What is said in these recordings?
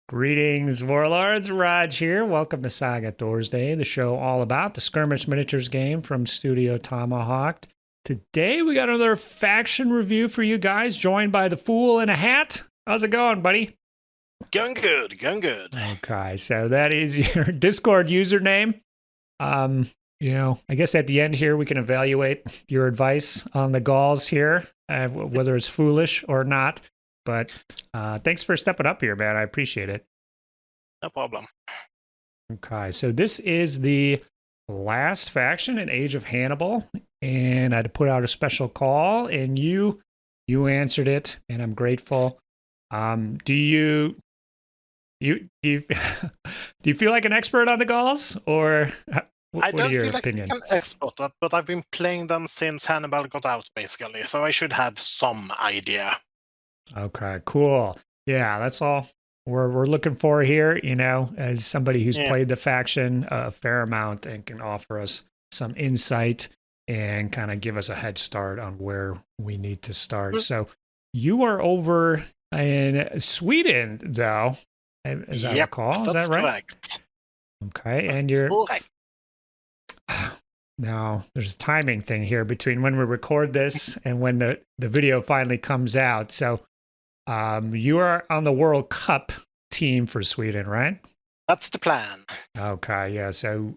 Greetings, Warlords. Rodge here. Welcome to Saga Thursday, the show all about the Skirmish Miniatures game from Studio Tomahawk. Today, we got another faction review for you guys, joined by the Fool in a Hat. How's it going, buddy? Going good, going good. Okay, so that is your Discord username. I guess at the end here, we can evaluate your advice on the Gauls here, whether it's foolish or not. But thanks for stepping up here, man. I appreciate it. No problem. Okay, so this is the last faction in Age of Hannibal, and I had to put out a special call, and you answered it, and I'm grateful. Do you do you feel like an expert on the Gauls, or I don't are your feel like opinion? I'm an expert, but I've been playing them since Hannibal got out, basically, so I should have some idea. Okay, cool. Yeah, that's all we're looking for here, as somebody who's played the faction a fair amount and can offer us some insight and kind of give us a head start on where we need to start. So you are over in Sweden, though, as I recall. Is that right? Correct. Okay, and you're... Correct. Now, there's a timing thing here between when we record this and when the video finally comes out. So you are on the World Cup team for Sweden, right? That's the plan. Okay, yeah. So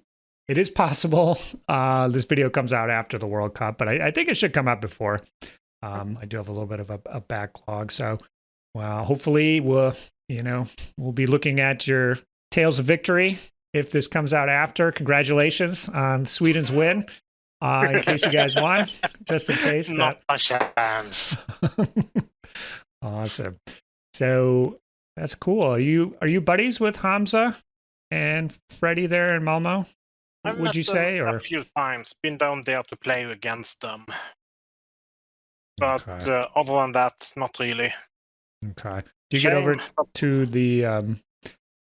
it is possible this video comes out after the World Cup, but I think it should come out before. I do have a little bit of a backlog. So, well, hopefully we'll be looking at your tales of victory if this comes out after. Congratulations on Sweden's win. In case you guys won, just in case. Not a chance. Awesome. So that's cool. Are you buddies with Hamza and Freddie there in Malmo? Would you say? Or a few times. Been down there to play against them. But other than that, not really. Okay. Do you get over to the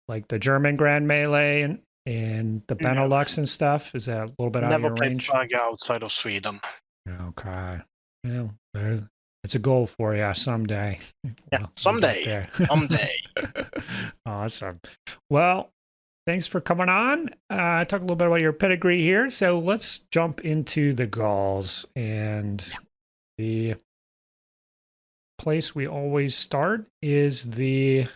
like the German Grand Melee and the Benelux and stuff? Is that a little bit out of your range? Never played Saga outside of Sweden. Okay. Well, it's a goal for you someday. Yeah, someday. Someday. Awesome. Well, thanks for coming on. Talk a little bit about your pedigree here. So let's jump into the Gauls, and the place we always start is the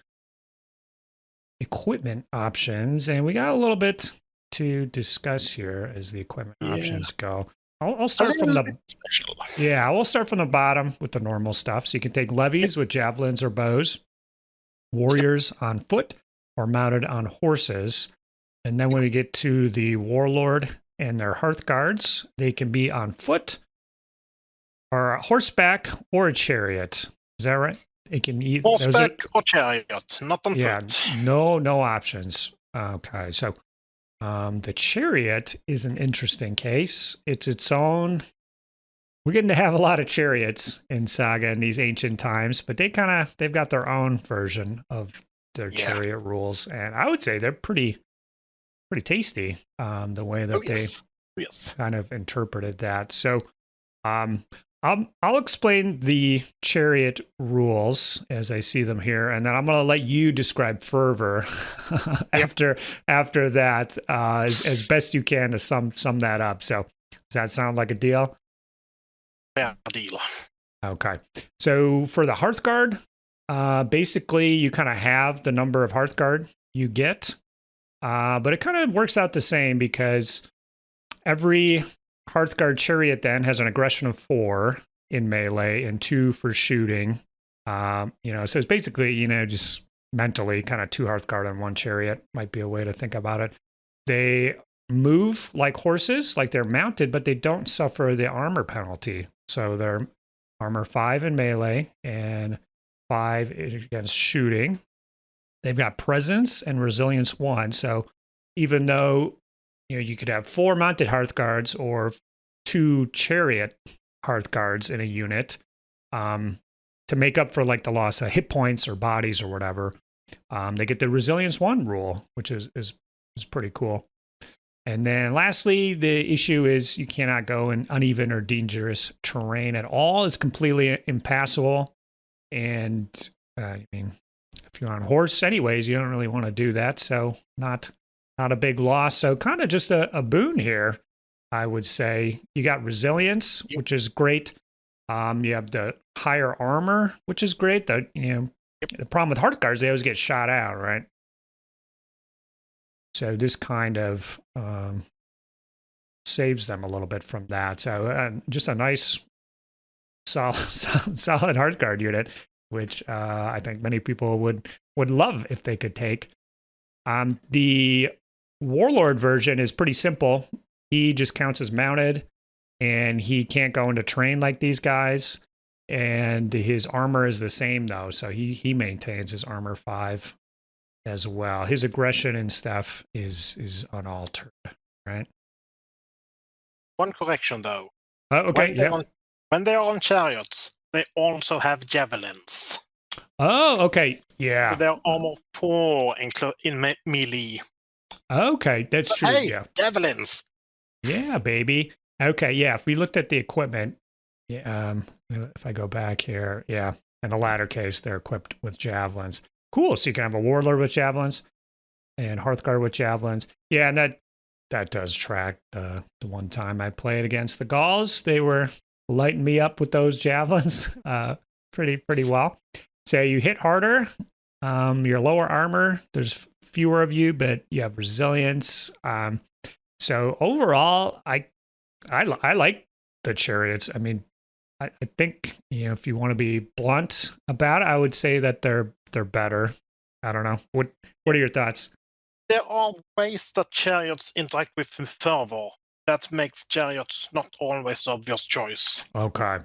equipment options, and we got a little bit to discuss here as the equipment options go. I'll start from the special. Yeah, we'll start from the bottom with the normal stuff. So you can take levies with javelins or bows, warriors on foot or mounted on horses, and then when we get to the warlord and their hearth guards, they can be on foot or horseback or a chariot. Is that right? It can eat horseback or chariot, not on foot. No options. Okay, so the chariot is an interesting case. It's its own. We're getting to have a lot of chariots in Saga in these ancient times, but they've got their own version of their chariot rules, and I would say they're pretty tasty. The way that they kind of interpreted that. So, I'll explain the chariot rules as I see them here, and then I'm going to let you describe fervor after that as best you can to sum that up. So does that sound like a deal? Yeah, a deal. Okay. So for the Hearthguard, basically you kind of have the number of Hearthguard you get, but it kind of works out the same because every Hearthguard chariot then has an aggression of 4 in melee and 2 for shooting. So it's basically, just mentally kind of 2 Hearthguard and 1 chariot might be a way to think about it. They move like horses, like they're mounted, but they don't suffer the armor penalty. So they're armor 5 in melee and 5 against shooting. They've got presence and resilience 1. So even though you could have 4 mounted Hearthguards or 2 chariot Hearthguards in a unit to make up for like the loss of hit points or bodies or whatever. They get the resilience 1 rule, which is pretty cool. And then lastly, the issue is you cannot go in uneven or dangerous terrain at all. It's completely impassable. And if if you're on a horse anyways, you don't really want to do that. So not a big loss. So kind of just a boon here, I would say. You got resilience, which is great. You have the higher armor, which is great. The problem with Hearth Guards, they always get shot out, right? So this kind of saves them a little bit from that. So just a nice, solid Hearth Guard unit, which I think many people would love if they could take. The Warlord version is pretty simple. He just counts as mounted, and he can't go into terrain like these guys. And his armor is the same though, so he maintains his armor 5 as well. His aggression and stuff is unaltered, right? One correction though. Okay. When they are on chariots, they also have javelins. Oh, okay. Yeah. So they're almost 4 in melee. Okay, that's true. Hey, yeah. Javelins. Yeah, baby. Okay, yeah. If we looked at the equipment, yeah. If I go back here, yeah. In the latter case, they're equipped with javelins. Cool. So you can have a warlord with javelins and Hearthguard with javelins. Yeah, and that does track. The one time I played against the Gauls, they were lighting me up with those javelins pretty well. So you hit harder. Your lower armor, there's fewer of you, but you have resilience. So overall, I like the chariots. I mean, I think if you want to be blunt about it, I would say that they're better. I don't know. What are your thoughts? There are ways that chariots interact with fervor that makes chariots not always the obvious choice. Okay.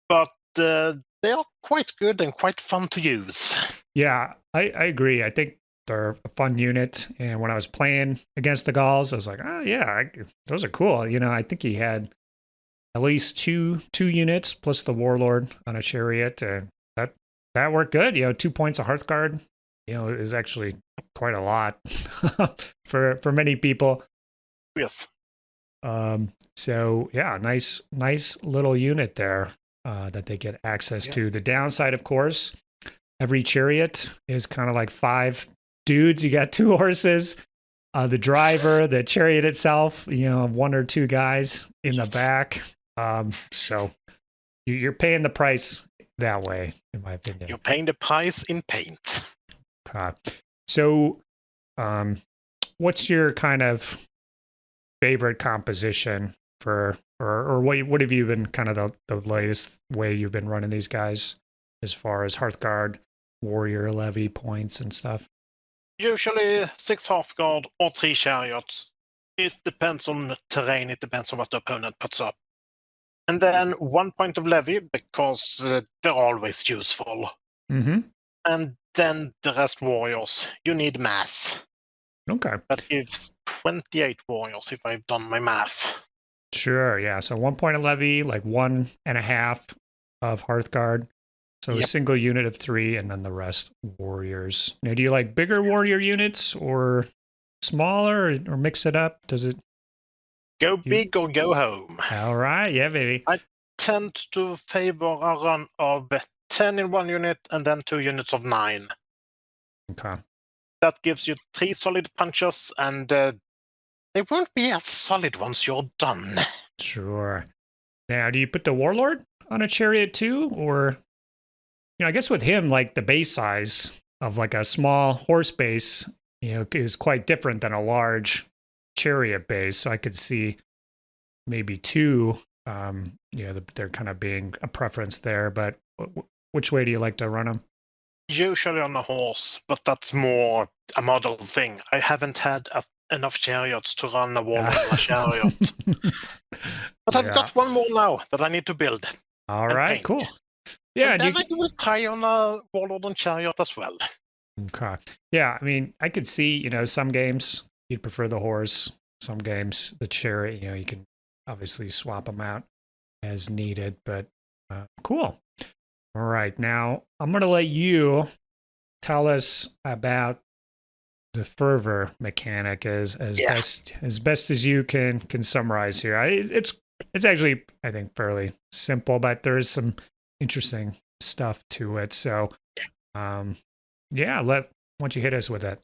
But they are quite good and quite fun to use. Yeah, I agree. I think they're a fun unit. And when I was playing against the Gauls, I was like, oh, yeah, those are cool. I think he had at least two units plus the Warlord on a chariot. And that worked good. 2 points of Hearthguard, is actually quite a lot for many people. Yes. So, yeah, nice little unit there that they get access to. The downside, of course, every chariot is kind of like 5 dudes. You got 2 horses, the driver, the chariot itself, 1 or 2 guys in the back. So you're paying the price that way, in my opinion. You're paying the price in paint. Okay. So, what's your kind of favorite composition for, or what have you been kind of the latest way you've been running these guys as far as Hearthguard, warrior levy points and stuff? Usually 6 Hearthguard or 3 chariots. It depends on the terrain. It depends on what the opponent puts up. And then 1 point of levy because they're always useful. Mm-hmm. And then the rest warriors. You need mass. Okay. That gives 28 warriors if I've done my math. Sure, yeah. So 1 point of levy, like 1.5 of Hearthguard. So a single unit of 3, and then the rest warriors. Now, do you like bigger warrior units or smaller, or mix it up? Does it go big or go home? All right, yeah, baby. I tend to favor a run of 10 in 1 unit and then 2 units of 9. Okay. That gives you 3 solid punches, and they won't be as solid once you're done. Sure. Now, do you put the Warlord on a chariot too, or I guess with him, like the base size of like a small horse base, is quite different than a large chariot base. So I could see maybe 2, they're kind of being a preference there. But which way do you like to run them? Usually on a horse, but that's more a model thing. I haven't had enough chariots to run a warlord on a chariot. But I've got 1 more now that I need to build. All right, cool. Yeah, and then I will try on a warlord on chariot as well. Okay. Yeah, I mean, I could see, some games you'd prefer the horse, some games the chariot. You can obviously swap them out as needed, but cool. All right, now I'm going to let you tell us about the fervor mechanic as best as you can summarize here. It's actually, I think, fairly simple, but there is some interesting stuff to it. So, Yeah, why don't you hit us with that?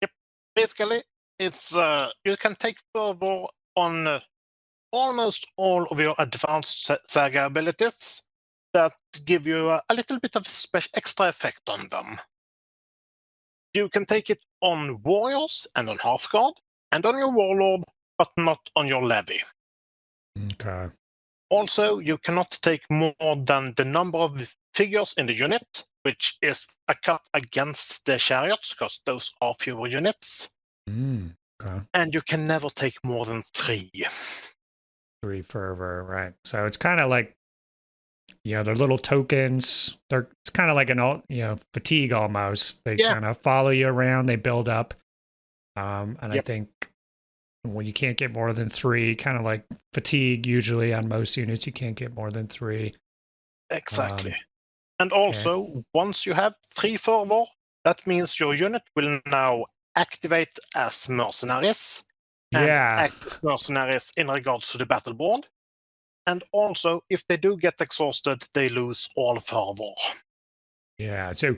Yep. Basically, it's you can take fervor on almost all of your advanced saga abilities that give you a little bit of extra effect on them. You can take it on warriors and on Hearthguard and on your warlord, but not on your levy. Okay. Also, you cannot take more than the number of figures in the unit, which is a cut against the chariots, because those are fewer units. Okay. And you can never take more than 3. 3 fervor, right? So it's kind of like, they're little tokens. It's kind of like an fatigue almost. They kind of follow you around. They build up. And I think you can't get more than 3. Kind of like fatigue. Usually on most units, you can't get more than 3. Exactly. And also, once you have 3 fervor, that means your unit will now activate as mercenaries. And act as mercenaries in regards to the battle board. And also, if they do get exhausted, they lose all fervor. Yeah, so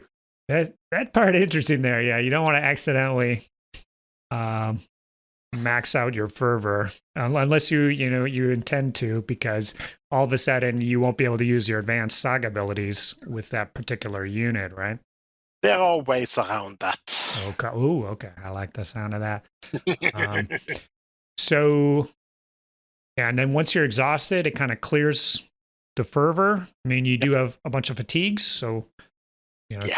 that part interesting there. Yeah, you don't want to accidentally max out your fervor unless you intend to, because all of a sudden you won't be able to use your advanced saga abilities with that particular unit, right? There are ways around that. Okay. Ooh, okay. I like the sound of that. So, and then once you're exhausted, it kind of clears the fervor. I mean, you do have a bunch of fatigues, so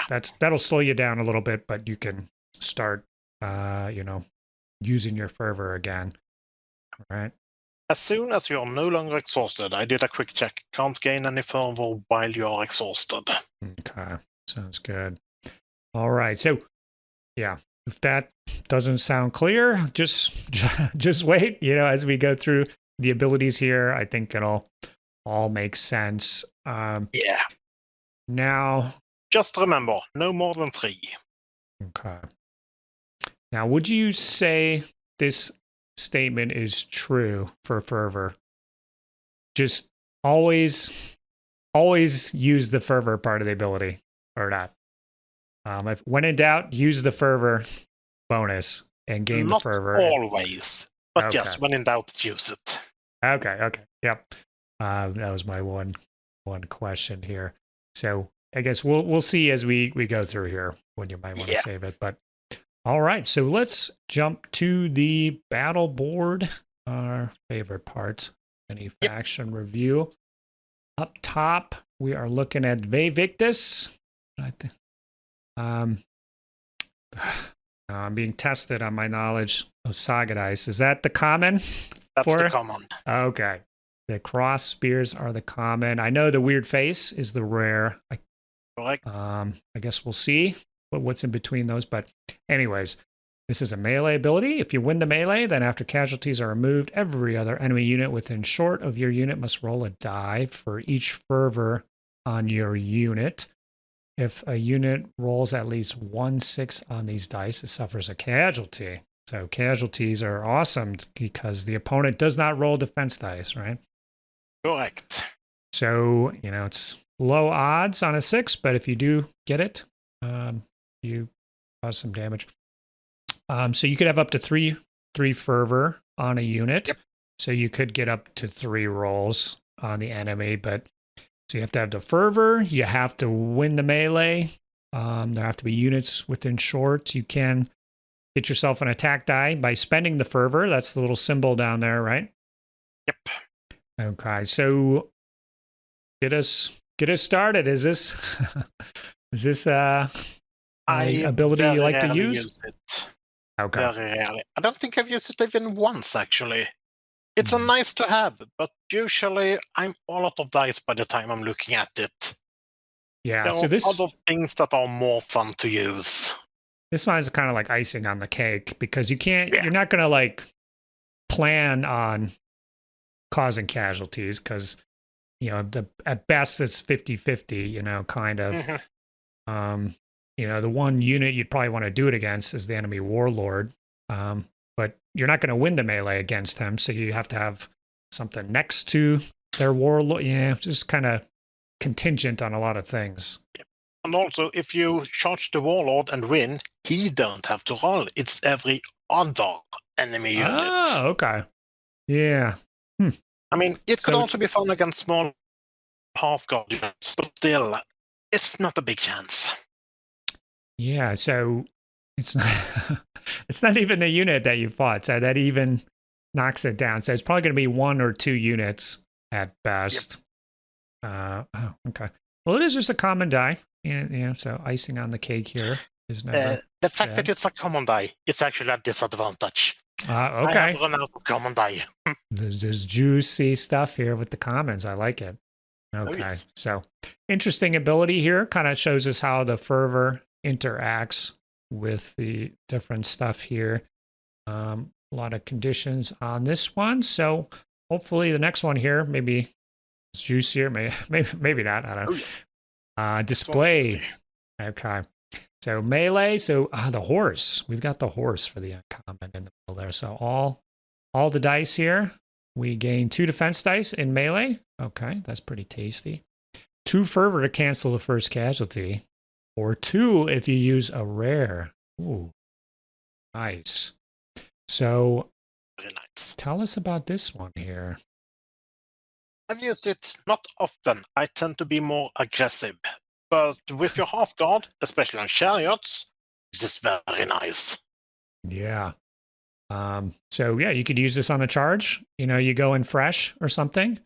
that'll slow you down a little bit, but you can start, using your fervor again. All right. As soon as you're no longer exhausted, I did a quick check. Can't gain any fervor while you're exhausted. Okay. Sounds good. All right. So, yeah, if that doesn't sound clear, just wait. As we go through the abilities here, I think it'll all make sense. Now, just remember, no more than 3. Okay. Now, would you say this statement is true for fervor? Just always use the fervor part of the ability, or not? If when in doubt, use the fervor bonus and gain the fervor. Not always, but yes, when in doubt, use it. Okay. Yep. That was my one question here. So I guess we'll see as we go through here when you might want to save it. But all right, so let's jump to the battle board. Our favorite part, any faction review. Up top, we are looking at Vevictus. I'm being tested on my knowledge of Saga dice. Is that the common? That's the common. Okay. The cross spears are the common. I know the weird face is the rare. Correct. I guess we'll see what's in between those. But anyways, this is a melee ability. If you win the melee, then after casualties are removed, every other enemy unit within short of your unit must roll a die for each fervor on your unit. If a unit rolls at least 1/6 on these dice, it suffers a casualty. So casualties are awesome because the opponent does not roll defense dice, right? Correct. So, it's low odds on a 6, but if you do get it, you cause some damage. So you could have up to three fervor on a unit. Yep. So you could get up to 3 rolls on the enemy, but so you have to have the fervor. You have to win the melee. There have to be units within short. You can get yourself an attack die by spending the fervor. That's the little symbol down there, right? Yep. Okay, so get us started. Is this ability you like to use? It. Okay. Very rarely. I don't think I've used it even once, actually. It's a nice to have, but usually I'm all out of dice by the time I'm looking at it. Yeah, there are other things that are more fun to use. This one's kind of like icing on the cake because you're not going to plan on causing casualties because, at best it's 50-50, kind of. The one unit you'd probably want to do it against is the enemy warlord. But you're not going to win the melee against him, so you have to have something next to their warlord. Just kind of contingent on a lot of things. And also, if you charge the Warlord and win, he don't have to roll. It's every other enemy unit. Oh, okay. Yeah. I mean, it could So- also be fun against small half-guard units, but still, it's not a big chance. Yeah, so it's not, it's not even the unit that you fought, so that even knocks it down. So it's probably going to be 1 or 2 units at best. Oh, okay. Well, it is just a common die, and so icing on the cake here is never. The fact that it's a common die is actually a disadvantage. Okay. I have run out of common die. There's juicy stuff here with the commons. I like it. Okay. yes. So interesting ability here. Kind of shows us how the fervor interacts with the different stuff here. A lot of conditions on this one. So hopefully the next one here, maybe it's juicier. Maybe not. I don't know. yes. Display. Okay. So melee. So the horse. We've got the horse for the uncommon in the middle there. So all the dice here. We gain 2 defense dice in melee. Okay, that's pretty tasty. 2 fervor to cancel the first casualty, or 2 if you use a rare. Ooh, nice. So, Very nice. tell us about this one here. I've used it not often. I tend to be more aggressive. But with your half guard, especially on chariots, this is very nice. Yeah. So yeah, you could use this on the charge. You go in fresh or something.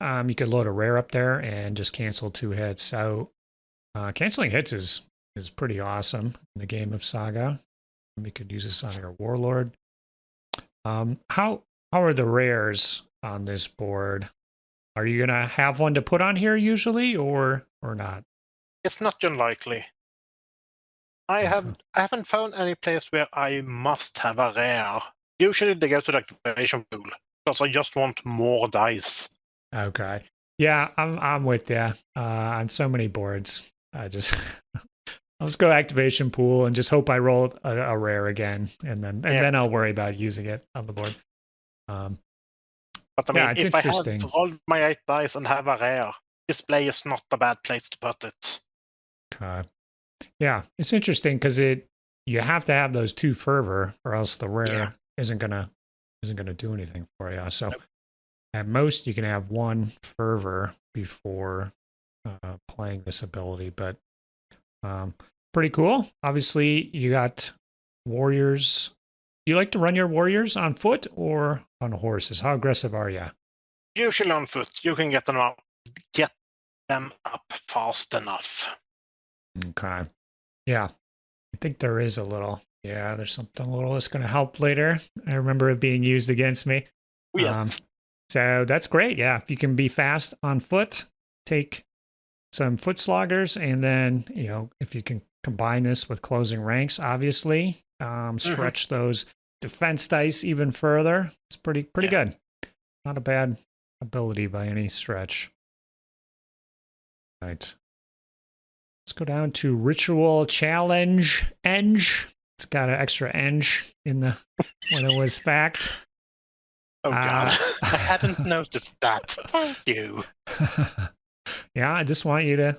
You could load a rare up there and just cancel 2 hits. So canceling hits is pretty awesome in the game of Saga. You could use this on your warlord. How are the rares on this board? Are you gonna have one to put on here usually, or not? It's not unlikely. I haven't found any place where I must have a rare. Usually they go to the activation pool because I just want more dice. Okay. Yeah, I'm with you on so many boards. I'll just go activation pool and just hope I roll a rare again, and then I'll worry about using it on the board. But I mean, it's if I have interesting. to roll my 8 dice and have a rare, display is not a bad place to put it. Okay. Yeah, it's interesting because you have to have those 2 fervor, or else the rare isn't gonna do anything for you. So at most you can have 1 fervor before playing this ability, but pretty cool. Obviously, you got warriors. You like to run your warriors on foot or on horses? How aggressive are you? Usually on foot, you can get them up fast enough. Okay. Yeah. I think there is a little. Yeah, there's something a little that's going to help later. I remember it being used against me. Yes. So that's great. Yeah. If you can be fast on foot, take some foot sloggers, and then, if you can combine this with closing ranks, obviously, stretch those defense dice even further. It's pretty good. Not a bad ability by any stretch. Right. Let's go down to Ritual Challenge Eng. It's got an extra eng in the when it was fact. Oh god, I hadn't noticed that. Thank you. Yeah, I just want you to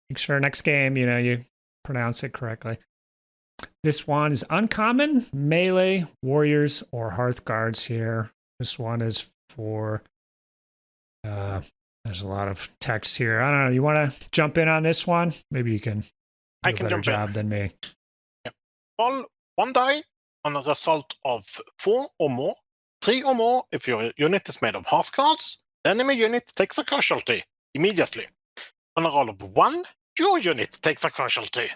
make sure next game, you pronounce it correctly. This one is uncommon, melee, warriors, or hearth guards here. This one is for there's a lot of text here. I don't know. You want to jump in on this one? Maybe you can do a better job than me. Yep. Roll 1 die on a result of 4 or more, 3 or more if your unit is made of half cards. The enemy unit takes a casualty immediately. On a roll of 1, your unit takes a casualty.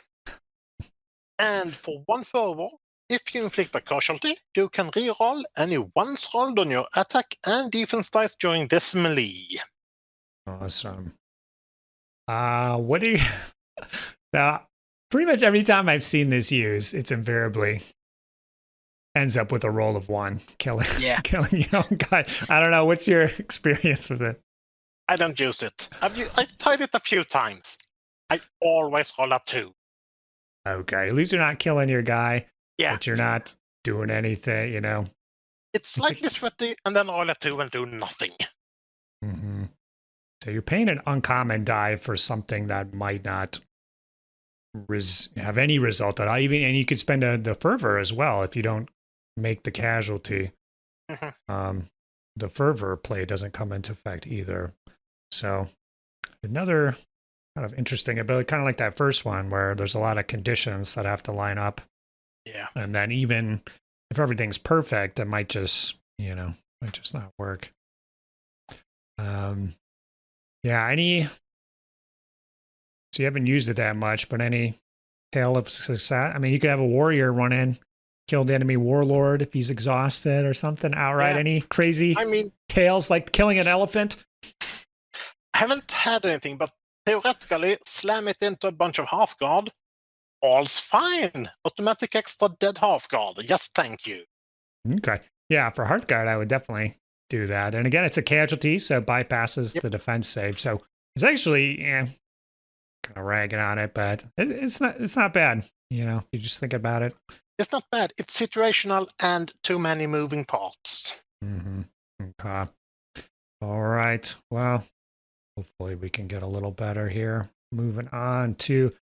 And for 1 fervor, if you inflict a casualty, you can reroll any ones rolled on your attack and defense dice during this melee. Awesome. What do you... Now, pretty much every time I've seen this used, it's invariably ends up with a roll of 1, killing your own guy. I don't know. What's your experience with it? I don't use it. I've tried it a few times. I always roll a 2. Okay. At least you're not killing your guy. Yeah. But you're not doing anything, It's slightly sweaty, and then roll a 2 and do nothing. Mm-hmm. So you're paying an uncommon die for something that might not have any result at all. Even, and you could spend the fervor as well if you don't make the casualty. The fervor play doesn't come into effect either. So another kind of interesting ability, kind of like that first one where there's a lot of conditions that have to line up. Yeah. And then even if everything's perfect, it might just, might just not work. Yeah, so you haven't used it that much, but any tale of success? I mean, you could have a warrior run in, kill the enemy warlord if he's exhausted or something outright. Yeah. Any crazy tales like killing an elephant? I haven't had anything, but theoretically, slam it into a bunch of half guard. All's fine. Automatic extra dead half guard. Yes, thank you. Okay. Yeah, for Hearthguard, I would definitely do that. And again, it's a casualty, so it bypasses the defense save. So it's actually kind of ragging on it, but it's not bad. If you just think about it. It's not bad. It's situational and too many moving parts. Mm-hmm. Okay. All right. Well, hopefully we can get a little better here. Moving on to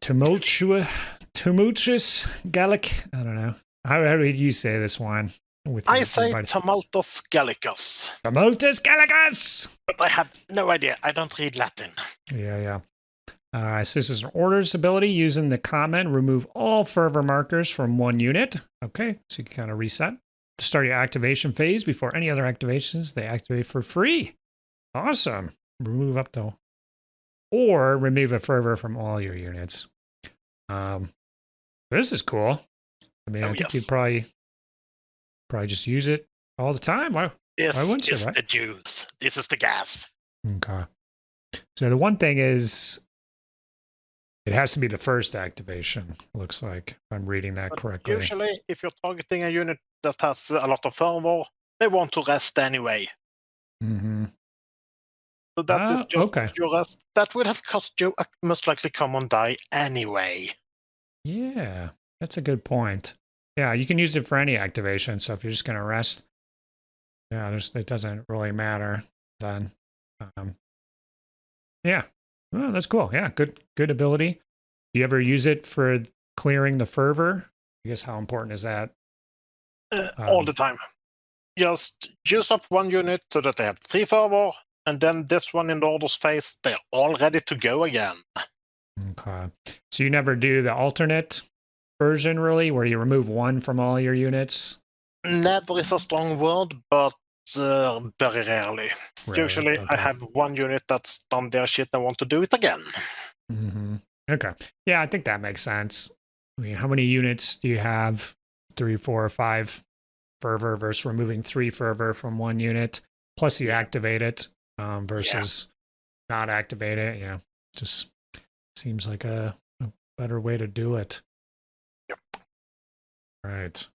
tumultuous Gallic. I don't know. How do you say this one? I say Tumultus Gallicus. Tumultus Gallicus! But I have no idea. I don't read Latin. Yeah. So this is an orders ability. Using the comment, remove all fervor markers from one unit. Okay, so you can kind of reset. To start your activation phase, before any other activations, they activate for free. Awesome. Remove up to... Or remove a fervor from all your units. This is cool. I mean, I think you'd probably just use it all the time. Why wouldn't you, right? The juice. This is the gas. Okay. So the one thing is, it has to be the first activation, looks like, if I'm reading that correctly. Usually, if you're targeting a unit that has a lot of fervor, they want to rest anyway. Mm-hmm. So that is just your rest. That would have cost you a most likely common die anyway. Yeah, that's a good point. Yeah, you can use it for any activation. So if you're just going to rest, it doesn't really matter then. Yeah, well, that's cool. Yeah, good ability. Do you ever use it for clearing the fervor? I guess how important is that? All the time. Just use up one unit so that they have 3 fervor, and then this one in the orders phase, they're all ready to go again. Okay. So you never do the alternate version, really, where you remove one from all your units? Never is a strong word, but very rarely. Usually I have one unit that's done their shit and want to do it again. Mm-hmm. Okay. Yeah, I think that makes sense. I mean, how many units do you have? 3, 4, or 5 fervor versus removing 3 fervor from one unit, plus you activate it versus not activate it. Yeah, just seems like a better way to do it. Yep. Right.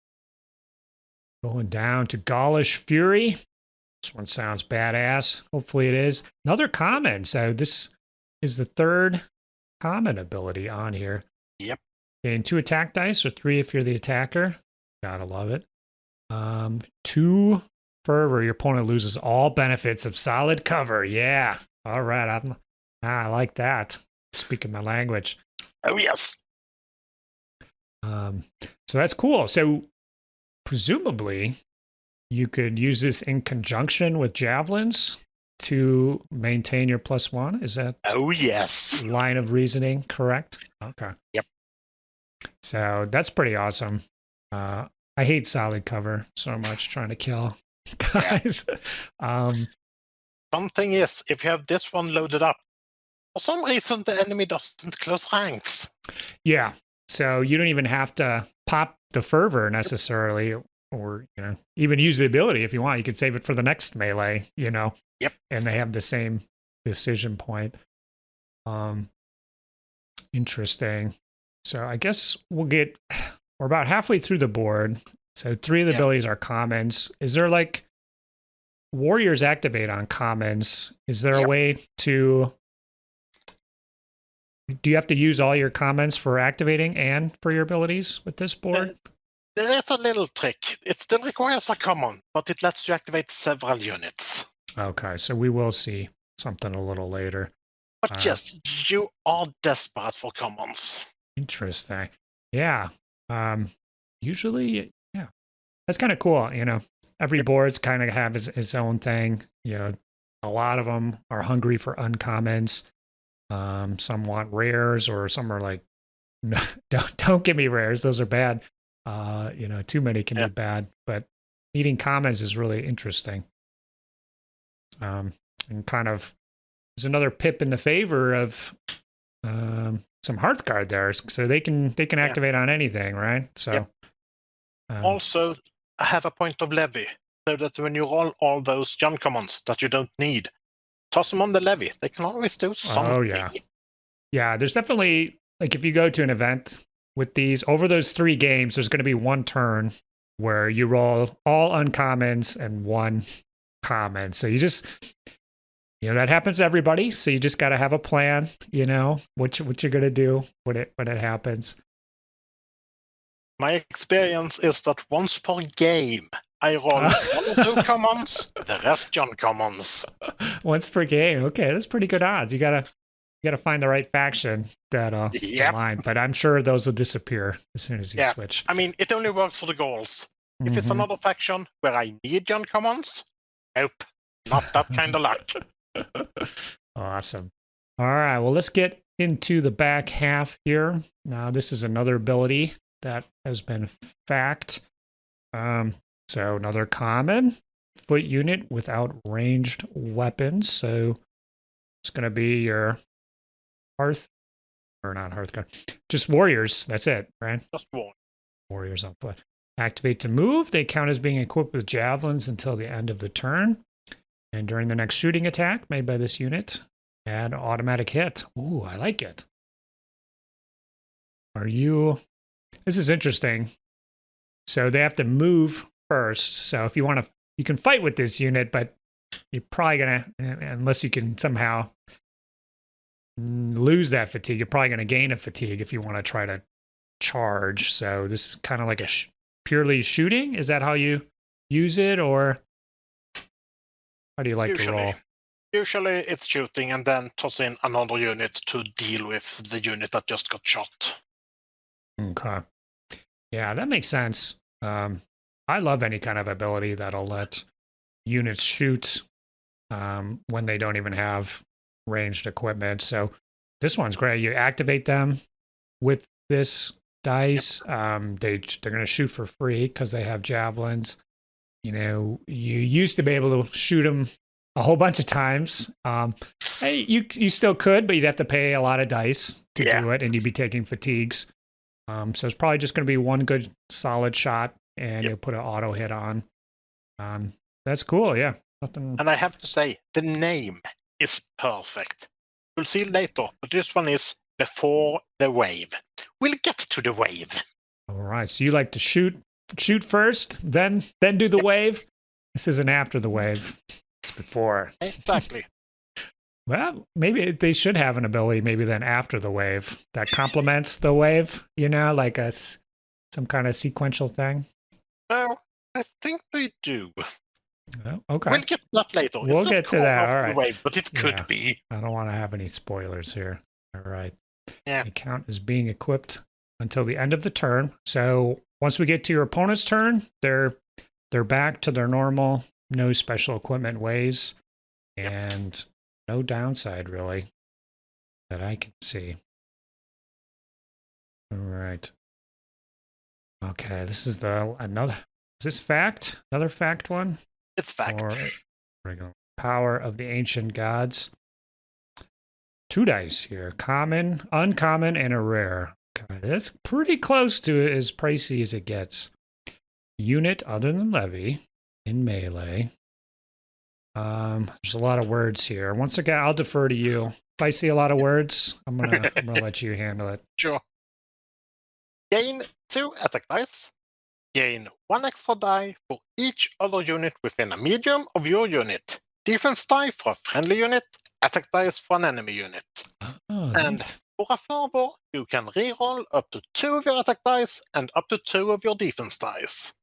Going down to Gaulish Fury. This one sounds badass. Hopefully it is. Another common. So this is the 3rd common ability on here. Yep. And 2 attack dice, or 3 if you're the attacker. Gotta love it. 2 fervor. Your opponent loses all benefits of solid cover. Yeah. All right. I like that. Speaking my language. Oh, yes. So that's cool. So presumably you could use this in conjunction with javelins to maintain your +1. Is that line of reasoning correct? Okay. Yep. So that's pretty awesome. I hate solid cover so much, trying to kill guys. One thing is, if you have this one loaded up, for some reason the enemy doesn't close ranks. Yeah. So you don't even have to pop the fervor necessarily, or even use the ability if you want. You could save it for the next melee, Yep. And they have the same decision point. Interesting. So I guess we're about halfway through the board. So 3 of the abilities are commons. Is there warriors activate on commons? Is there a way to... Do you have to use all your commons for activating and for your abilities with this board? There is a little trick. It still requires a common, but it lets you activate several units. Okay, so we will see something a little later. But yes, you are desperate for commons. Interesting. Yeah. Usually, yeah, that's kind of cool. You know, every board's kind of have its own thing. You know, a lot of them are hungry for uncommons. Some want rares, or some are like, no, don't give me rares. Those are bad. You know, too many can be bad. But eating commons is really interesting. And kind of there's another pip in the favor of some Hearthguard there, so they can activate on anything, right? So also have a point of levy, so that when you roll all those John commons that you don't need, toss them on the levy. They can always do something. Oh yeah. There's definitely, like, if you go to an event with these over those 3 games, there's going to be one turn where you roll all uncommons and 1 common. So you just, you know, that happens to everybody. So you just got to have a plan, you know, what you're going to do when it happens. My experience is that once per game, I roll 1 or 2 commons, the rest John commons. Once per game. Okay, that's pretty good odds. You gotta find the right faction that align. But I'm sure those will disappear as soon as you switch. I mean, it only works for the Gauls. If it's another faction where I need John commons, nope, not that kind of luck. Awesome. All right, well, let's get into the back half here. Now, this is another ability that has been fact. So another common foot unit without ranged weapons. So it's going to be your just warriors. That's it, right? Just warriors on foot. Activate to move. They count as being equipped with javelins until the end of the turn. And during the next shooting attack made by this unit, add automatic hit. Ooh, I like it. This is interesting. So they have to move first. So if you want to, you can fight with this unit, but you're probably going to, unless you can somehow lose that fatigue, you're probably going to gain a fatigue if you want to try to charge. So this is kind of like a purely shooting. Is that how you use it, or how do you like to roll? Usually it's shooting and then toss in another unit to deal with the unit that just got shot. Okay. Yeah, that makes sense. I love any kind of ability that'll let units shoot when they don't even have ranged equipment. So this one's great. You activate them with this dice. They're going to shoot for free because they have javelins. You know, you used to be able to shoot them a whole bunch of times. You still could, but you'd have to pay a lot of dice to do it, and you'd be taking fatigues. So it's probably just going to be one good solid shot, and you'll put an auto hit on. That's cool, yeah. Nothing. And I have to say, the name is perfect. We'll see later, but this one is before the wave. We'll get to the wave. All right, so you like to shoot first, then do the wave? This isn't after the wave. It's before. Exactly. Well, maybe they should have an ability maybe then after the wave that complements the wave, you know, like some kind of sequential thing. No, I think they do. Oh, okay. We'll get to that later. We'll get to that. All right. Wave, but it could be. I don't want to have any spoilers here. All right. Yeah. They count as being equipped until the end of the turn. So once we get to your opponent's turn, they're back to their normal, no special equipment ways, and no downside really that I can see. All right. Okay, this is another. Is this fact? Another fact one? It's fact. Or power of the ancient gods. 2 dice here: common, uncommon, and a rare. Okay, that's pretty close to as pricey as it gets. Unit other than levy in melee. There's a lot of words here. Once again, I'll defer to you. If I see a lot of words, I'm gonna let you handle it. Sure. Gain 2 attack dice. Gain 1 extra die for each other unit within a medium of your unit. Defense die for a friendly unit. Attack dice for an enemy unit. And for a fervor, you can reroll up to 2 of your attack dice and up to 2 of your defense dice.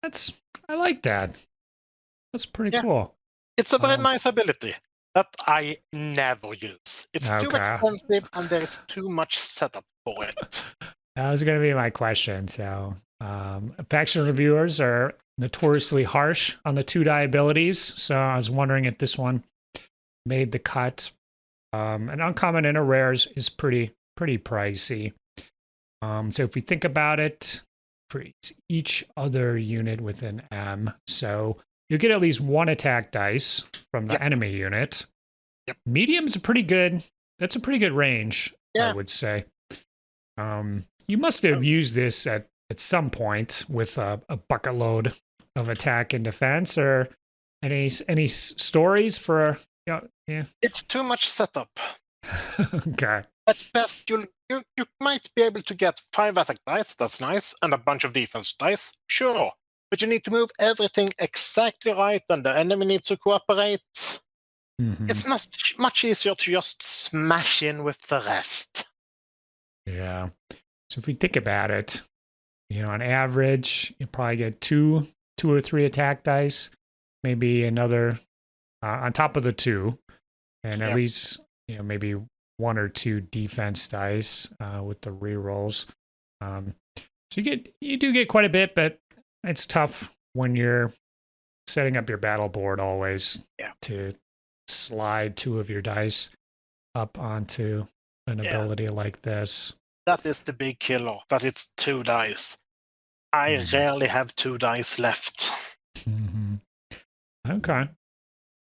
I like that. That's pretty cool. It's a very nice ability. That I never use. It's too Okay. expensive and there is too much setup for it. That was going to be my question. So, faction reviewers are notoriously harsh on the 2-die abilities. So I was wondering if this one made the cut. An uncommon and a rares is pretty pricey. So if we think about it, for each other unit with an M, so you get at least 1 attack dice from the enemy unit. Medium's a pretty good. That's a pretty good range, I would say. You must have used this at some point with a bucket load of attack and defense, or any stories for? Yeah. It's too much setup. Okay. At best, you might be able to get 5 attack dice. That's nice, and a bunch of defense dice. Sure, but you need to move everything exactly right, and the enemy needs to cooperate. Mm-hmm. It's much easier to just smash in with the rest. Yeah. So if we think about it, on average, you probably get 2 or 3 attack dice, maybe another on top of the 2, and at least maybe 1 or 2 defense dice with the rerolls. So you do get quite a bit, but it's tough when you're setting up your battle board always to slide 2 of your dice up onto an ability like this. That is the big killer, that it's 2 dice. I rarely have 2 dice left. Mm-hmm. Okay.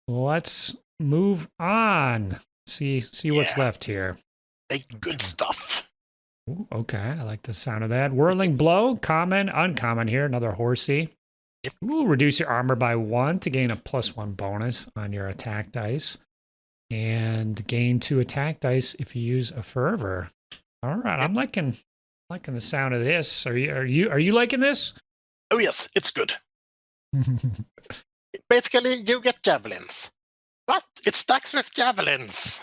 Let's move on. See what's left here. Good stuff. Ooh, okay, I like the sound of that. Whirling Blow, common, uncommon here, another horsey. Yep. Ooh, reduce your armor by 1 to gain a +1 bonus on your attack dice. And gain 2 attack dice if you use a fervor. All right, I'm liking the sound of this. Are you liking this? Oh yes, it's good. Basically, you get javelins, but it stacks with javelins.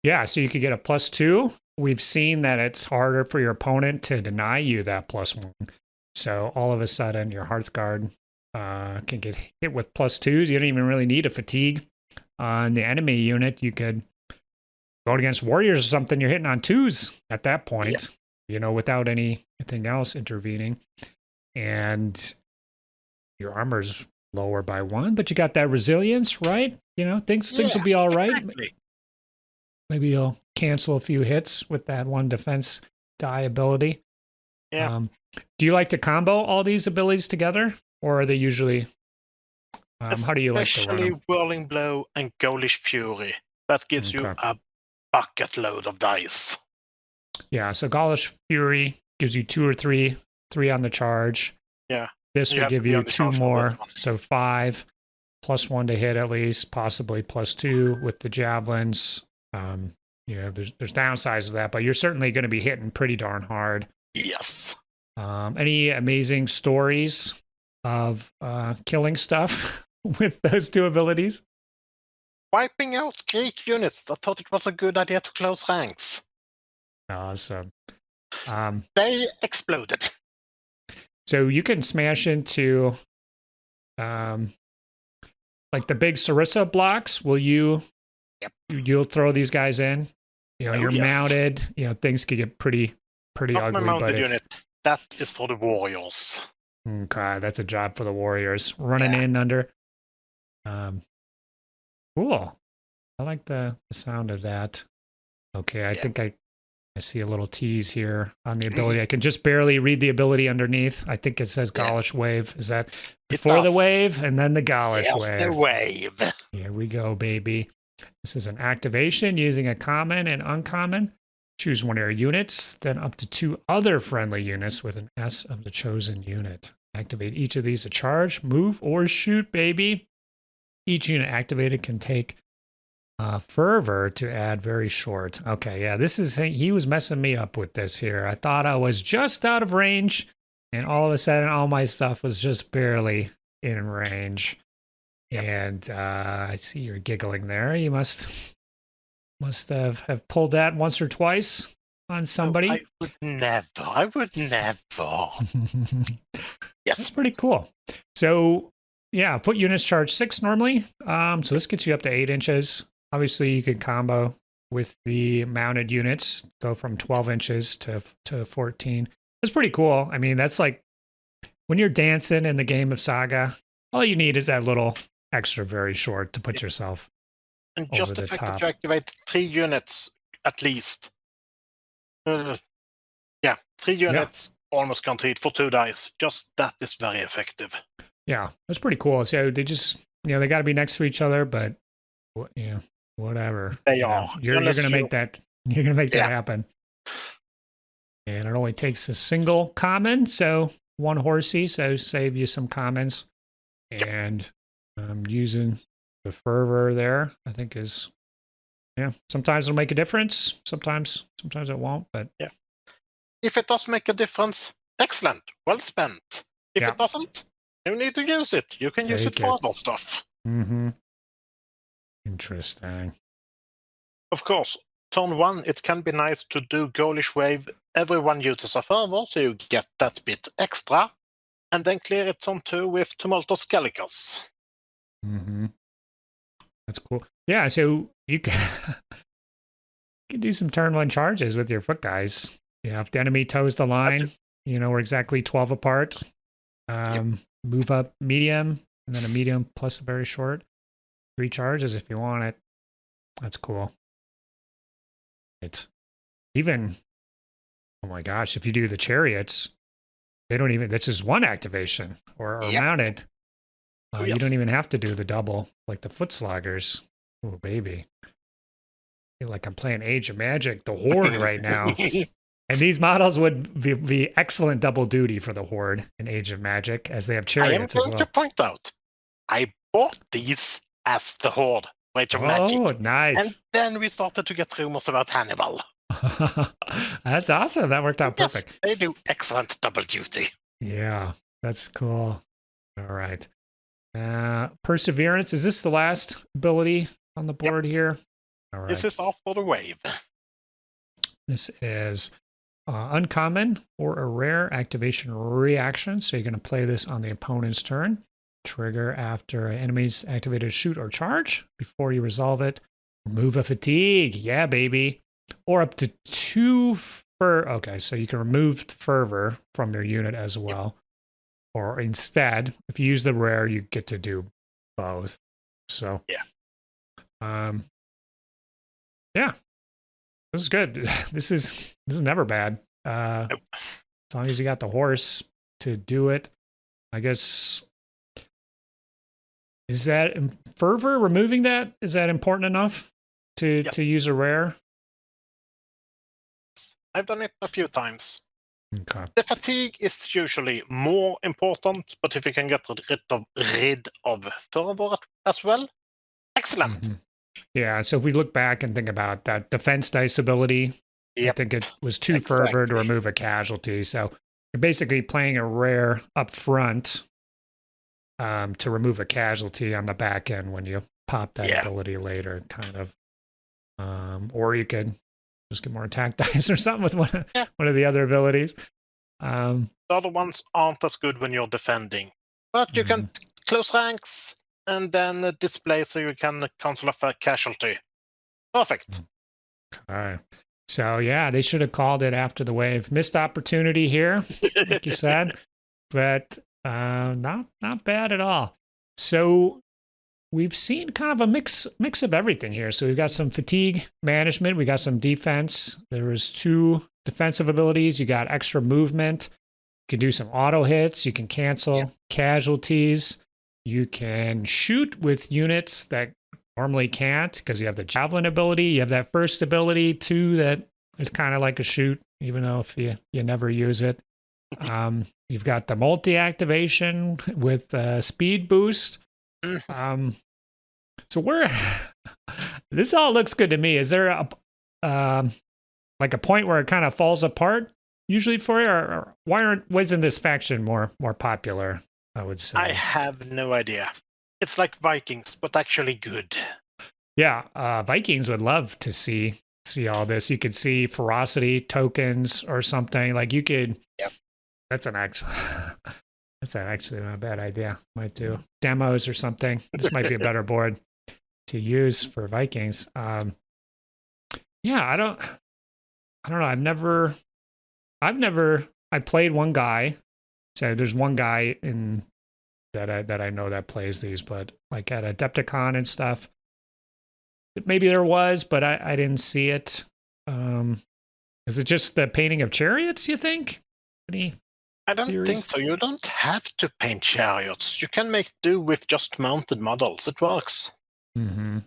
Yeah, so you could get a +2. We've seen that it's harder for your opponent to deny you that +1. So all of a sudden, your Hearthguard can get hit with +2s. You don't even really need a fatigue on the enemy unit. You could go against warriors or something. You're hitting on 2s at that point, without anything else intervening. And your armor's lower by 1, but you got that resilience, right? Things will be all right. Exactly. Maybe you'll cancel a few hits with that 1 defense die ability. Yeah. Do you like to combo all these abilities together, or are they usually? How do you like to run them? Especially Whirling Blow and Gaulish Fury. That gives you a bucket load of dice. Yeah, so Gaulish Fury gives you 2 or 3 on the charge. Yeah. This will give you 2 more, so 5, +1 to hit at least, possibly +2 with the javelins. There's downsides to that, but you're certainly going to be hitting pretty darn hard. Yes. Any amazing stories of killing stuff with those 2 abilities? Wiping out Greek units that thought it was a good idea to close ranks. Awesome. They exploded. So you can smash into like the big Sarissa blocks. Will you? Yep. You'll throw these guys in. You're mounted. Things could get pretty Not ugly. My mounted unit. That is for the warriors. Okay, that's a job for the warriors. Running in under. Cool. I like the sound of that. Okay, I think I see a little tease here on the ability. I can just barely read the ability underneath. I think it says Gaulish Wave. Is that before the wave and then the Gaulish Wave? Yes, the wave. Here we go, baby. This is an activation using a common and uncommon. Choose one of your units, then up to 2 other friendly units with an S of the chosen unit. Activate each of these to charge, move, or shoot, baby. Each unit activated can take fervor to add very short. Okay, yeah, he was messing me up with this here. I thought I was just out of range, and all of a sudden, all my stuff was just barely in range. Yep. And I see you're giggling there. You must have pulled that once or twice on somebody. I would never. Yes. That's pretty cool. So, yeah, foot units charge 6 normally. So this gets you up to 8 inches. obviously you can combo with the mounted units, go from 12 inches to 14. It's pretty cool. I mean, that's like when you're dancing in the game of Saga, all you need is that little extra very short to put yourself And over just the the fact top. that you activate 3 units at least. 3 units almost guaranteed for 2 dice. Just that is very effective. Yeah, that's pretty cool. So they just, they got to be next to each other, but whatever. They are. You're going to make that. You're going to make that happen. And it only takes a single common, so 1 horsey, so save you some commons. And using the fervor there, I think is, sometimes it'll make a difference. Sometimes it won't, but if it does make a difference, excellent, well spent. If it doesn't, you need to use it. You can use it for other stuff. Mm-hmm. Interesting. Of course, turn 1, it can be nice to do Gaulish Wave. Everyone uses a fervor, so you get that bit extra. And then clear it turn 2 with Tumultus Gallicus. Mm-hmm. That's cool. Yeah, so you can, do some turn 1 charges with your foot guys. If the enemy toes the line, we're exactly 12 apart. Move up medium, and then a medium plus a very short. 3 charges if you want it. That's cool. It's even, oh my gosh, if you do the chariots, they don't even, that's just 1 activation or mounted. You don't even have to do the double like the foot sloggers. Oh, baby. I feel like I'm playing Age of Magic, the Horde right now. And these models would be excellent double duty for the Horde in Age of Magic, as they have chariots as well. I am going to point out, I bought these as the Horde for Age of Magic. Oh, nice. And then we started to get rumors about Hannibal. That's awesome. That worked out perfect. They do excellent double duty. Yeah, that's cool. All right. Perseverance. Is this the last ability on the board here? All right. This is after the wave. This is uncommon or a rare activation reaction. So you're going to play this on the opponent's turn. Trigger after an enemy's activated shoot or charge. Before you resolve it, remove a fatigue. Yeah, baby. Or up to 2 okay, so you can remove fervor from your unit as well. Or instead, if you use the rare, you get to do both. So this is good. This is never bad. As long as you got the horse to do it. I guess, is that fervor, removing that, is that important enough to use a rare? I've done it a few times. Okay. The fatigue is usually more important, but if you can get rid of fervor as well, excellent. Mm-hmm. Yeah, so if we look back and think about that defense dice ability, I think it was 2 fervor to remove a casualty. So you're basically playing a rare up front to remove a casualty on the back end when you pop that ability later, kind of. Or you could just get more attack dice or something with one of the other abilities. The other ones aren't as good when you're defending, but you can close ranks and then display so you can cancel off a casualty. Perfect. Okay. So they should have called it after the wave. Missed opportunity here, like you said, but not bad at all. So we've seen kind of a mix of everything here. So we've got some fatigue management. We got some defense. There was 2 defensive abilities. You got extra movement. You can do some auto hits. You can cancel casualties. You can shoot with units that normally can't because you have the javelin ability. You have that first ability too that is kind of like a shoot, even though if you never use it. You've got the multi-activation with speed boost. So this all looks good to me. Is there like a point where it kind of falls apart usually for you, or why isn't this faction more popular? I would say. I have no idea. It's like Vikings, but actually good. Yeah, Vikings would love to see all this. You could see ferocity tokens or something. Like you could. Yep. That's actually not a bad idea. Might do demos or something. This might be a better board to use for Vikings. Yeah, I don't know. I played one guy. So there's one guy in that I know that plays these, but like at Adepticon and stuff, maybe there was, but I didn't see it. Is it just the painting of chariots, you think? Any I don't theories? think so. You don't have to paint chariots. You can make do with just mounted models. It works. Mm-hmm.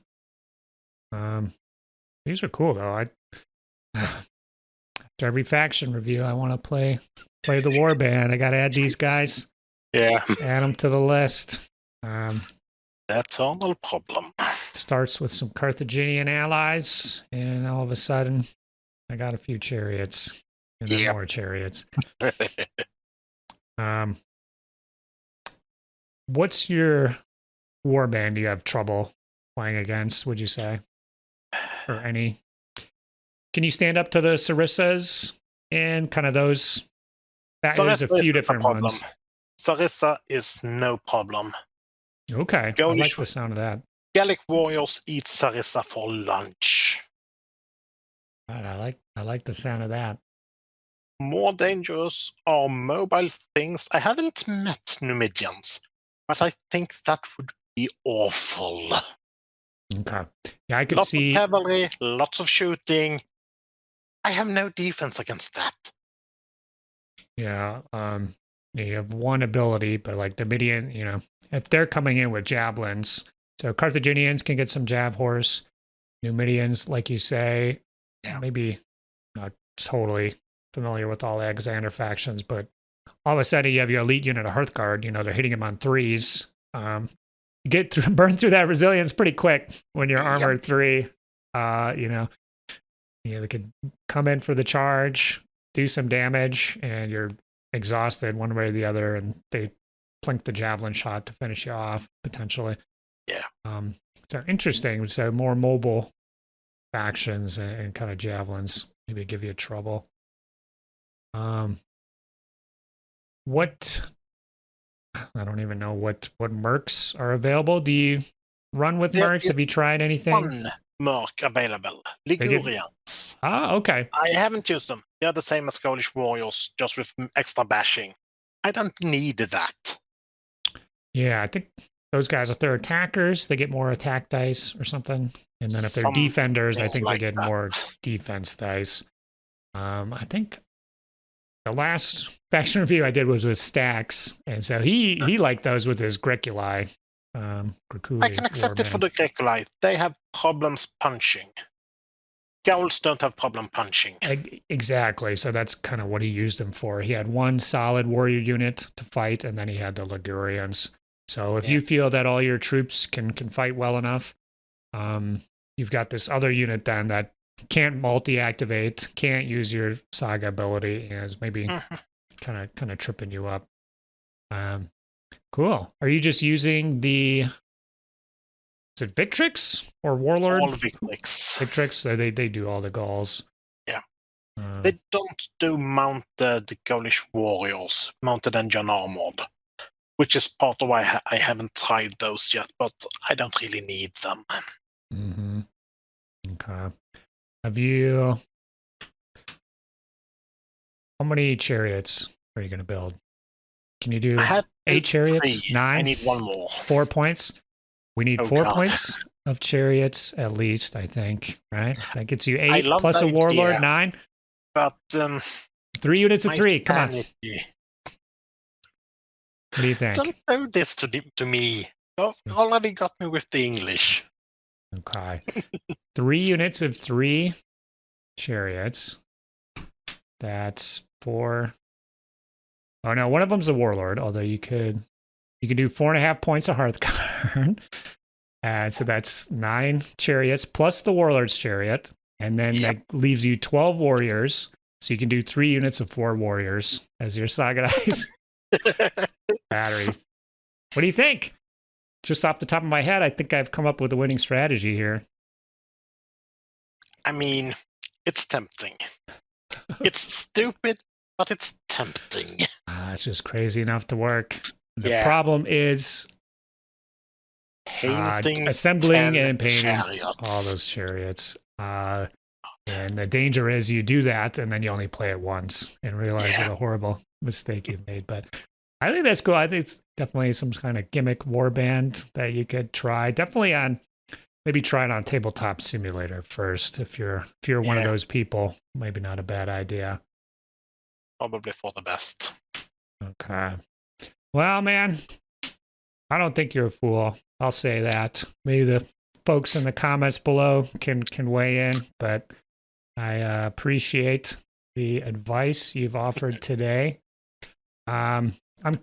These are cool though. After every faction review, I want to play the warband. I got to add these guys. Yeah. Add them to the list. That's all no problem. Starts with some Carthaginian allies, and all of a sudden, I got a few chariots, and then more chariots. What's your warband you have trouble playing against, would you say? Or any? Can you stand up to the Sarissas and kind of those? There's a few different ones. Sarissa is no problem. Okay, I like the sound of that. Gallic warriors eat Sarissa for lunch. Right, I like the sound of that. More dangerous are mobile things. I haven't met Numidians, but I think that would be awful. Okay. Yeah, I could lots see of cavalry, lots of shooting. I have no defense against that. Yeah, you have one ability, but like the Midian, if they're coming in with javelins, so Carthaginians can get some jav horse. Numidians, like you say, maybe not totally familiar with all the Alexander factions, but all of a sudden you have your elite unit of Hearthguard, they're hitting them on 3s. You burn through that resilience pretty quick when you're armored 3. They could come in for the charge, do some damage, and you're exhausted one way or the other, and they plink the javelin shot to finish you off, potentially. Yeah. So interesting. So more mobile factions and kind of javelins maybe give you trouble. What I don't even know what mercs are available. Do you run with mercs? Have you tried anything? One merc available. Ligurians. Okay. I haven't used them. They're the same as Gaulish warriors, just with extra bashing. I don't need that. Yeah, I think those guys, if they're attackers, they get more attack dice or something. And then if they're defenders, I think they get more defense dice. I think the last faction review I did was with Stax, and so he liked those with his Greculi. I can accept it for the Greculi. They have problems punching. Gauls don't have problem punching. Exactly. So that's kind of what he used them for. He had one solid warrior unit to fight, and then he had the Ligurians. So if you feel that all your troops can fight well enough, you've got this other unit then that can't multi-activate, can't use your Saga ability, and is maybe kind of tripping you up. Cool. Are you just using is it Victrix or Warlord? All Victrix. Victrix, so they do all the Gauls. Yeah. They don't do mounted Gaulish warriors, mounted engine armored, which is part of why I haven't tried those yet, but I don't really need them. Mm-hmm. Okay. Have you... How many chariots are you going to build? Can you do 8 chariots? 3. 9? I need one more. 4 points? We need 4 points of chariots at least, I think, right? That gets you 8 plus a warlord, 9. But 3 units of 3, come on. What do you think? Don't throw this to me. You've already got me with the English. Okay. 3 units of 3 chariots. That's 4. Oh no, one of them's a warlord, although you could do 4.5 points of Hearthguard. And so that's 9 chariots plus the warlord's chariot. And then that leaves you 12 warriors. So you can do 3 units of 4 warriors as your Saga dice. Batteries. What do you think? Just off the top of my head, I think I've come up with a winning strategy here. I mean, it's tempting. It's stupid, but it's tempting. It's just crazy enough to work. The problem is Painting assembling 10 and painting chariots. all those chariots. And the danger is you do that and then you only play it once and realize what a horrible mistake you've made. But I think that's cool. I think it's definitely some kind of gimmick warband that you could try. Definitely maybe try it on Tabletop Simulator first. If you're one of those people, maybe not a bad idea. Probably for the best. Okay. Well, man, I don't think you're a fool. I'll say that. Maybe the folks in the comments below can weigh in, but I appreciate the advice you've offered today. I'm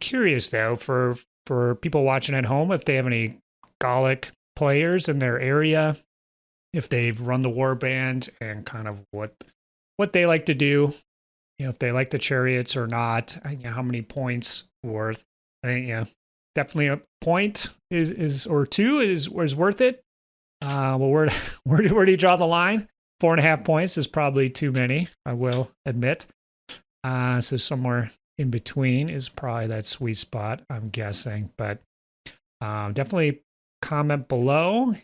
curious though for people watching at home if they have any Gallic players in their area, if they've run the warband and kind of what they like to do, if they like the chariots or not, how many points worth. I think definitely a point is or two is worth it. Well, where do you draw the line? 4.5 points is probably too many, I will admit. So somewhere in between is probably that sweet spot, I'm guessing. But definitely comment below.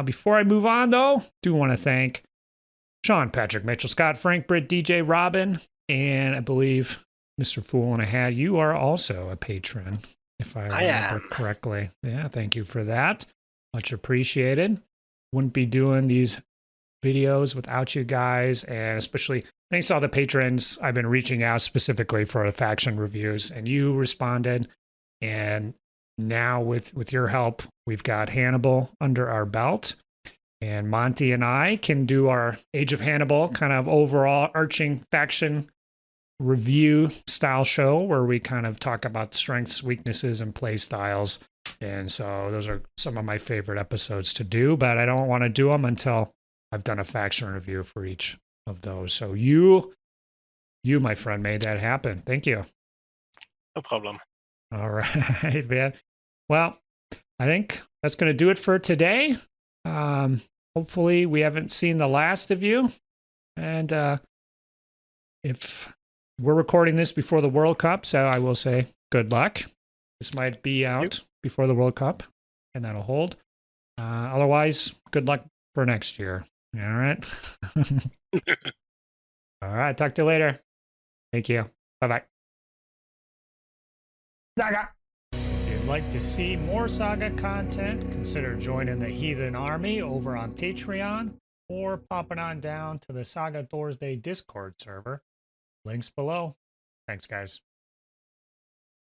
Before I move on, though, do want to thank Sean, Patrick, Mitchell, Scott, Frank, Britt, DJ, Robin, and I believe Mr. Fool in a Hat, you are also a patron, if I remember correctly. Yeah, thank you for that. Much appreciated. Wouldn't be doing these videos without you guys, and especially thanks to all the patrons. I've been reaching out specifically for the faction reviews, and you responded. And now with your help, we've got Hannibal under our belt, and Monty and I can do our Age of Hannibal kind of overall arching faction review style show where we kind of talk about strengths, weaknesses, and play styles. And so those are some of my favorite episodes to do, but I don't want to do them until I've done a faction review for each of those. So you, my friend, made that happen. Thank you. No problem. All right, man. Well, I think that's going to do it for today. Hopefully we haven't seen the last of you. And if we're recording this before the World Cup, so I will say good luck. This might be out before the World Cup, and that'll hold. Otherwise, good luck for next year. All right. All right. Talk to you later. Thank you. Bye-bye. Saga! If you'd like to see more Saga content, consider joining the Heathen Army over on Patreon or popping on down to the Saga Thursday Discord server. Links below. Thanks, guys.